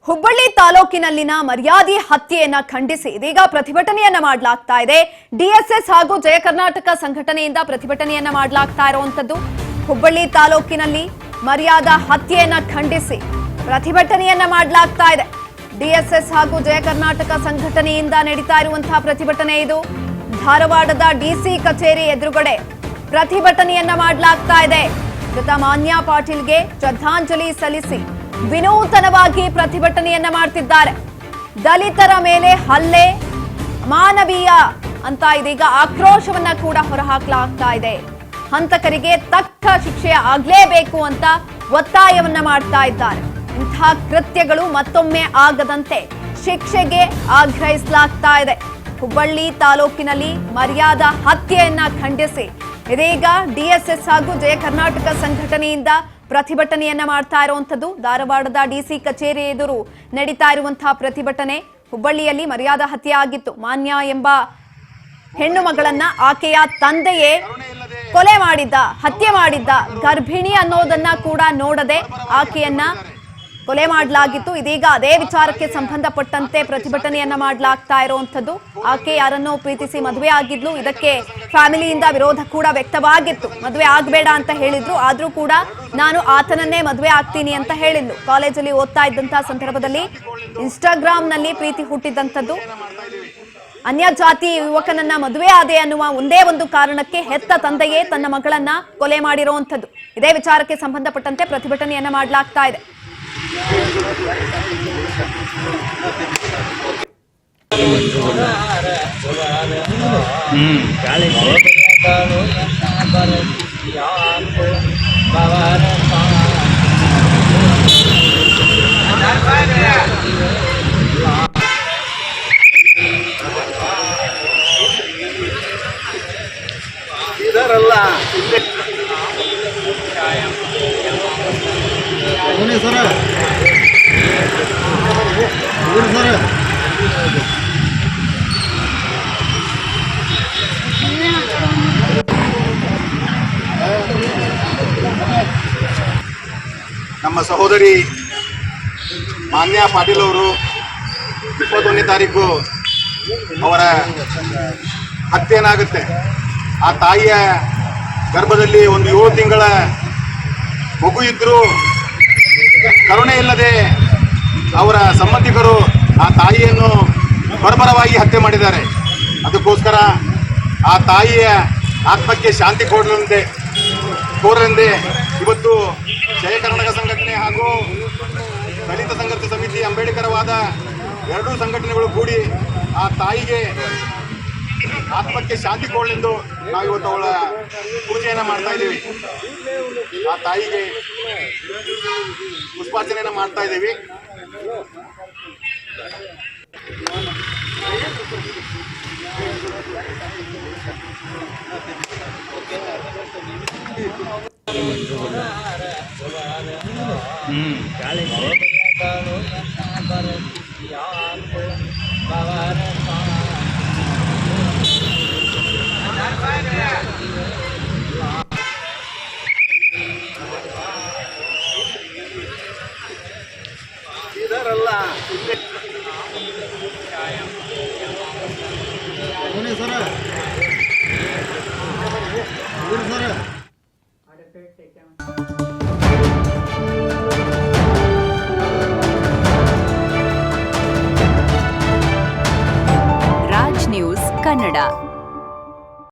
ಹುಬ್ಬಳ್ಳಿ ತಾಲೂಕಿನಲ್ಲಿನ ಮರ್ಯಾದಿ ಹತ್ಯೆಯನ್ನ ಖಂಡಿಸಿ ಇದೀಗ ಪ್ರತಿಭಟನೆಯನ್ನ ಮಾಡಲಾಗ್ತಾ ಇದೆ. ಡಿಎಸ್ಎಸ್ ಹಾಗೂ ಜಯ ಕರ್ನಾಟಕ ಸಂಘಟನೆಯಿಂದ ಪ್ರತಿಭಟನೆಯನ್ನ ಮಾಡಲಾಗ್ತಾ ಇರುವಂತದ್ದು. ಹುಬ್ಬಳ್ಳಿ ತಾಲೂಕಿನಲ್ಲಿ ಮರ್ಯಾದಾ ಹತ್ಯೆಯನ್ನ ಖಂಡಿಸಿ ಪ್ರತಿಭಟನೆಯನ್ನ ಮಾಡಲಾಗ್ತಾ ಇದೆ. ಡಿಎಸ್ಎಸ್ ಹಾಗೂ ಜಯ ಕರ್ನಾಟಕ ಸಂಘಟನೆಯಿಂದ ನಡೀತಾ ಇರುವಂತಹ ಪ್ರತಿಭಟನೆ ಇದು. ಧಾರವಾಡದ ಡಿಸಿ ಕಚೇರಿ ಎದುರುಗಡೆ ಪ್ರತಿಭಟನೆಯನ್ನ ಮಾಡಲಾಗ್ತಾ ಇದೆ. ಮೃತ ಮಾನ್ಯ ಪಾಟೀಲ್ಗೆ ಶ್ರದ್ಧಾಂಜಲಿ ಸಲ್ಲಿಸಿ ವಿನೂತನವಾಗಿ ಪ್ರತಿಭಟನೆಯನ್ನ ಮಾಡ್ತಿದ್ದಾರೆ. ದಲಿತರ ಮೇಲೆ ಹಲ್ಲೆ ಮಾನವೀಯ ಅಂತ ಇದೀಗ ಆಕ್ರೋಶವನ್ನ ಕೂಡ ಹೊರಹಾಕಲಾಗ್ತಾ ಇದೆ. ಹಂತಕರಿಗೆ ತಕ್ಕ ಶಿಕ್ಷೆ ಆಗ್ಲೇಬೇಕು ಅಂತ ಒತ್ತಾಯವನ್ನ ಮಾಡ್ತಾ ಇದ್ದಾರೆ. ಇಂತಹ ಕೃತ್ಯಗಳು ಮತ್ತೊಮ್ಮೆ ಆಗದಂತೆ ಶಿಕ್ಷೆಗೆ ಆಗ್ರಹಿಸಲಾಗ್ತಾ ಇದೆ. ಹುಬ್ಬಳ್ಳಿ ತಾಲೂಕಿನಲ್ಲಿ ಮರ್ಯಾದಾ ಹತ್ಯೆಯನ್ನ ಖಂಡಿಸಿ ಇದೀಗ ಡಿಎಸ್ಎಸ್ ಹಾಗೂ ಜಯ ಕರ್ನಾಟಕ ಸಂಘಟನೆಯಿಂದ ಪ್ರತಿಭಟನೆಯನ್ನ ಮಾಡ್ತಾ ಇರುವಂತದ್ದು. ಧಾರವಾಡದ ಡಿಸಿ ಕಚೇರಿ ಎದುರು ನಡೀತಾ ಇರುವಂತಹ ಪ್ರತಿಭಟನೆ. ಹುಬ್ಬಳ್ಳಿಯಲ್ಲಿ ಮರ್ಯಾದಾ ಹತ್ಯೆ ಆಗಿತ್ತು. ಮಾನ್ಯ ಎಂಬ ಹೆಣ್ಣು ಮಗಳನ್ನ ಆಕೆಯ ತಂದೆಯೇ ಕೊಲೆ ಮಾಡಿದ್ದ, ಹತ್ಯೆ ಮಾಡಿದ್ದ. ಗರ್ಭಿಣಿ ಅನ್ನೋದನ್ನ ಕೂಡ ನೋಡದೆ ಆಕೆಯನ್ನ ಕೊಲೆ ಮಾಡಲಾಗಿತ್ತು. ಇದೀಗ ಅದೇ ವಿಚಾರಕ್ಕೆ ಸಂಬಂಧಪಟ್ಟಂತೆ ಪ್ರತಿಭಟನೆಯನ್ನ ಮಾಡಲಾಗ್ತಾ ಇರುವಂತದ್ದು. ಆಕೆ ಯಾರನ್ನೋ ಪ್ರೀತಿಸಿ ಮದುವೆ ಆಗಿದ್ಲು. ಇದಕ್ಕೆ ಫ್ಯಾಮಿಲಿಯಿಂದ ವಿರೋಧ ಕೂಡ ವ್ಯಕ್ತವಾಗಿತ್ತು. ಮದುವೆ ಆಗಬೇಡ ಅಂತ ಹೇಳಿದ್ರು, ಆದ್ರೂ ಕೂಡ ನಾನು ಆತನನ್ನೇ ಮದುವೆ ಆಗ್ತೀನಿ ಅಂತ ಹೇಳಿದ್ಲು. ಕಾಲೇಜಲ್ಲಿ ಓದ್ತಾ ಇದ್ದಂತಹ ಸಂದರ್ಭದಲ್ಲಿ ಇನ್ಸ್ಟಾಗ್ರಾಮ್ನಲ್ಲಿ ಪ್ರೀತಿ ಹುಟ್ಟಿದ್ದಂಥದ್ದು. ಅನ್ಯ ಜಾತಿ ಯುವಕನನ್ನ ಮದುವೆ ಆದೆ ಅನ್ನುವ ಒಂದೇ ಒಂದು ಕಾರಣಕ್ಕೆ ಹೆತ್ತ ತಂದೆಯೇ ತನ್ನ ಮಗಳನ್ನ ಕೊಲೆ ಮಾಡಿರುವಂಥದ್ದು. ಇದೇ ವಿಚಾರಕ್ಕೆ ಸಂಬಂಧಪಟ್ಟಂತೆ ಪ್ರತಿಭಟನೆಯನ್ನ ಮಾಡಲಾಗ್ತಾ ಇದೆ. ಇದರಲ್ಲ ಸರ್ ನಮ್ಮ ಸಹೋದರಿ ಮಾನ್ಯ ಪಾಟೀಲ್ ಅವರು 21ನೇ ತಾರೀಕು ಅವರ ಹತ್ಯೆನಾಗುತ್ತೆ. ಆ ತಾಯಿಯ ಗರ್ಭದಲ್ಲಿ ಒಂದು 7 ತಿಂಗಳ ಮಗು ಇದ್ದರೂ ಕರುಣೆ ಇಲ್ಲದೆ ಅವರ ಸಂಬಂಧಿಕರು ಆ ತಾಯಿಯನ್ನು ಬರ್ಬರವಾಗಿ ಹತ್ಯೆ ಮಾಡಿದ್ದಾರೆ. ಅದಕ್ಕೋಸ್ಕರ ಆ ತಾಯಿಯ ಆತ್ಮಕ್ಕೆ ಶಾಂತಿ ಕೋರಲೆಂದೇ ಇವತ್ತು ಜಯ ಕರ್ನಾಟಕ ಸಂಘಟನೆ ಹಾಗೂ ದಲಿತ ಸಂಘರ್ಷ ಸಮಿತಿ ಅಂಬೇಡ್ಕರವಾದ ಎರಡೂ ಸಂಘಟನೆಗಳು ಕೂಡಿ ಆ ತಾಯಿಗೆ ಆತ್ಮಕ್ಕೆ ಶಾಂತಿ ಕೊಡಲೆಂದು ನಾವಿವತ್ತು ಅವಳ ಪೂಜೆಯನ್ನು ಮಾಡ್ತಾ ಇದ್ದೀವಿ. ಆ ತಾಯಿಗೆ ಪುಷ್ಪಾರ್ಚನೆಯನ್ನು ಮಾಡ್ತಾ ಇದ್ದೀವಿ. ಇದರಲ್ಲ ರಾಜ್ ನ್ಯೂಸ್ ಕನ್ನಡ.